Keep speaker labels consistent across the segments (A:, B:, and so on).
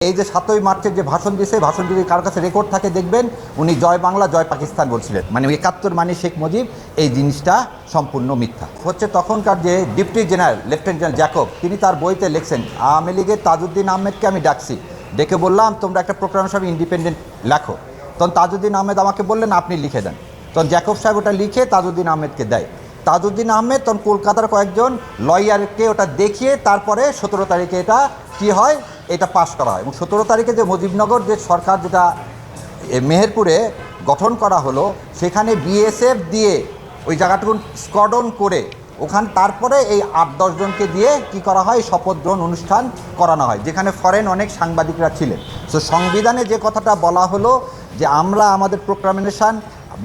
A: এই যে 7ই মার্চের যে ভাষণ দিয়েছে, ভাষণ যদি কার কাছে রেকর্ড থাকে দেখবেন উনি জয় বাংলা জয় পাকিস্তান বলছিলেন, মানে 71 মানে শেখ মুজিব। এই জিনিসটা সম্পূর্ণ মিথ্যা হচ্ছে। তখনকার যে deputy general lieutenant general Jacob, তিনি তার বইতে লিখছেন আওয়ামী লীগের তাজউদ্দিন আহমেদকে আমি ডাকছি, ডেকে বললাম তোমরা একটা প্রোগ্রাম সাহেব ইন্ডিপেন্ডেন্ট লেখো। তখন তাজউদ্দিন আহমেদ আমাকে বললেন আপনি লিখে দেন। তখন জ্যাকব সাহেব ওটা লিখে তাজউদ্দিন আহমেদকে দেয়। তাজউদ্দিন আহমেদ তখন কলকাতার কয়েকজন লয়ারকে ওটা দেখিয়ে তারপরে 17 তারিখে এটা কি হয়, এটা পাশ করা হয়। এবং 17 তারিখে যে মুজিবনগর যে সরকার যেটা মেহেরপুরে গঠন করা হলো, সেখানে বিএসএফ দিয়ে ওই জায়গাটুকু স্কডন করে ওখানে তারপরে এই 8-10 জনকে দিয়ে কি করা হয়, শপথ গ্রহণ অনুষ্ঠান করানো হয়, যেখানে ফরেন অনেক সাংবাদিকরা ছিলেন। সো সংবিধানে যে কথাটা বলা হলো যে আমরা আমাদের প্রোক্লামেশন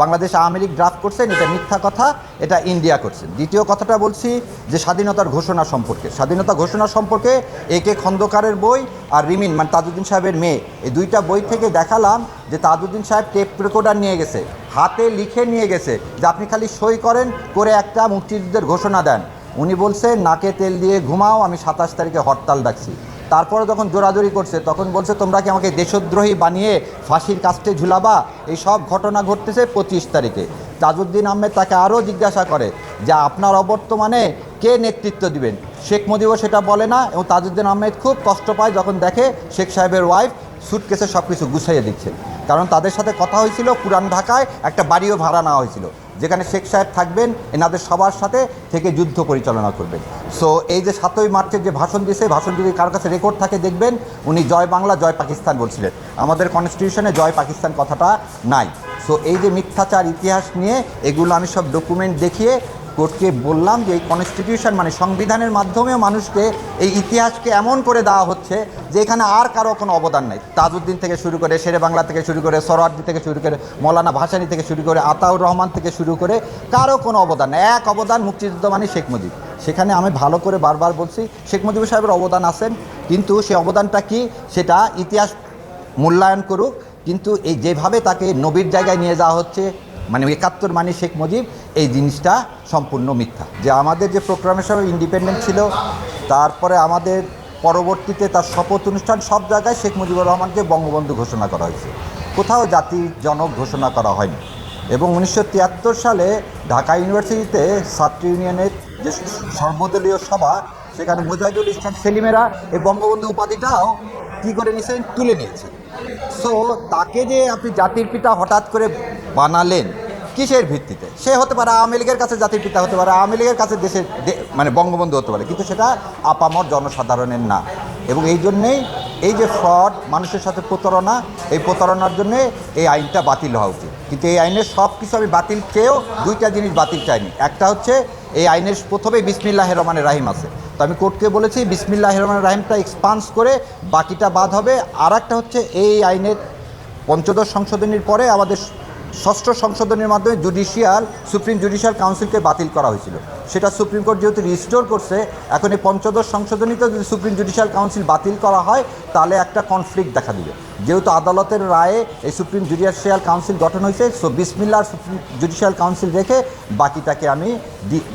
A: বাংলাদেশ আওয়ামী লীগ ড্রাফট করছেন, এটা মিথ্যা কথা, এটা ইন্ডিয়া করছেন। দ্বিতীয় কথাটা বলছি যে স্বাধীনতার ঘোষণা সম্পর্কে, স্বাধীনতা ঘোষণা সম্পর্কে একে খন্দকারের বই আর রিমিন মানে তাজউদ্দিন সাহেবের মেয়ে, এই দুইটা বই থেকে দেখালাম যে তাজউদ্দিন সাহেব টেপ রেকর্ডার নিয়ে গেছে, হাতে লিখে নিয়ে গেছে যে আপনি খালি সই করেন, করে একটা মুক্তিযুদ্ধের ঘোষণা দেন। উনি বলছেন নাকে তেল দিয়ে ঘুমাও, আমি 27 তারিখে হরতাল ডাকছি। তারপরে যখন জোরাজোরি করছে তখন বলছে তোমরা কি আমাকে দেশদ্রোহী বানিয়ে ফাঁসির কাস্টে ঝুলাবা। এই সব ঘটনা ঘটতেছে 25 তারিখে। তাজউদ্দিন আহমেদ তাকে আরও জিজ্ঞাসা করে যে আপনার অবর্তমানে কে নেতৃত্ব দিবেন। শেখ মুজিবও সেটা বলে না, এবং তাজউদ্দিন আহমেদ খুব কষ্ট পায় যখন দেখে শেখ সাহেবের ওয়াইফ সুটকেসে সব কিছু গুছাইয়ে দিচ্ছে। কারণ তাদের সাথে কথা হয়েছিল পুরান ঢাকায় একটা বাড়িও ভাড়া নেওয়া হয়েছিল, যেখানে শেখ সাহেব থাকবেন, এনাদের সবার সাথে থেকে যুদ্ধ পরিচালনা করবেন। সো এই যে 7ই মার্চের যে ভাষণ দিয়েছে, ভাষণ যদি কার কাছে রেকর্ড থাকে দেখবেন উনি জয় বাংলা জয় পাকিস্তান বলছিলেন। আমাদের কনস্টিটিউশনে জয় পাকিস্তান কথাটা নাই। সো এই যে মিথ্যাচার ইতিহাস নিয়ে এগুলো আমি সব ডকুমেন্ট দেখিয়ে কোর্টকে বললাম যে এই কনস্টিটিউশন মানে সংবিধানের মাধ্যমেও মানুষকে এই ইতিহাসকে এমন করে দেওয়া হচ্ছে যে এখানে আর কারো কোনো অবদান নাই। তাজউদ্দিন থেকে শুরু করে, শেরে বাংলা থেকে শুরু করে, সোহরাওয়ার্দী থেকে শুরু করে, মৌলানা ভাসানী থেকে শুরু করে, আতাউর রহমান থেকে শুরু করে কারো কোনো অবদান নেই। এক অবদান মুক্তিযুদ্ধ মানে শেখ মুজিব। সেখানে আমি ভালো করে বারবার বলছি শেখ মুজিবুর সাহেবের অবদান আছেন, কিন্তু সেই অবদানটা কি সেটা ইতিহাস মূল্যায়ন করুক। কিন্তু এই যেভাবে তাকে নবীর জায়গায় নিয়ে যাওয়া হচ্ছে, মানে 71 মানে শেখ মুজিব, এই জিনিসটা সম্পূর্ণ মিথ্যা। যে আমাদের যে প্রোক্লামেশন ইন্ডিপেন্ডেন্ট ছিল, তারপরে আমাদের পরবর্তীতে তার শপথ অনুষ্ঠান সব জায়গায় শেখ মুজিবুর রহমানকে বঙ্গবন্ধু ঘোষণা করা হয়েছে, কোথাও জাতির জনক ঘোষণা করা হয়নি। এবং 1973 সালে ঢাকা ইউনিভার্সিটিতে ছাত্র ইউনিয়নের যে সর্বদলীয় সভা, সেখানে মুজাহিদুল ইসলাম সেলিমেরা এই বঙ্গবন্ধু উপাধিটাও কী করে নিয়েছেন, তুলে নিয়েছে। সো তাকে যে আপনি জাতির পিতা হঠাৎ করে বানালেন কিসের ভিত্তিতে? সে হতে পারে আওয়ামী লীগের কাছে জাতির পিতা হতে পারে, আওয়ামী লীগের কাছে দেশের মানে বঙ্গবন্ধু হতে পারে, কিন্তু সেটা আপামর জনসাধারণের না। এবং এই জন্যেই এই যে ফ্রড, মানুষের সাথে প্রতারণা, এই প্রতারণার জন্যে এই আইনটা বাতিল হওয়া উচিত। কিন্তু এই আইনের সব কিছু আমি বাতিল চেয়েও দুইটা জিনিস বাতিল চাইনি। একটা হচ্ছে এই আইনের প্রথমেই বিসমিল্লাহির রহমানির রাহিম আছে, তো আমি কোর্টকে বলেছি বিসমিল্লাহির রহমানির রাহিমটা এক্সপান্স করে বাকিটা বাদ হবে। আর একটা হচ্ছে এই আইনের পঞ্চদশ সংশোধনীর পরে আমাদের ষষ্ঠ সংশোধনীর মাধ্যমে সুপ্রিম জুডিশিয়াল কাউন্সিলকে বাতিল করা হয়েছিল, সেটা সুপ্রিম কোর্ট যেহেতু রিস্টোর করছে, এখন এই পঞ্চদশ সংশোধনীতে যদি সুপ্রিম জুডিশিয়াল কাউন্সিল বাতিল করা হয় তাহলে একটা কনফ্লিক্ট দেখা দিবে। যেহেতু আদালতের রায়ে এই সুপ্রিম জুডিশিয়াল কাউন্সিল গঠন হয়েছে, সো বিসমিল্লাহ সুপ্রিম জুডিশিয়াল কাউন্সিল রেখে বাকিটাকে আমি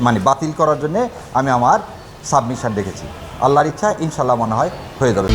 A: মানে বাতিল করার জন্যে আমি আমার সাবমিশন রেখেছি। আল্লাহর ইচ্ছা ইনশাল্লাহ মনে হয় হয়ে যাবে।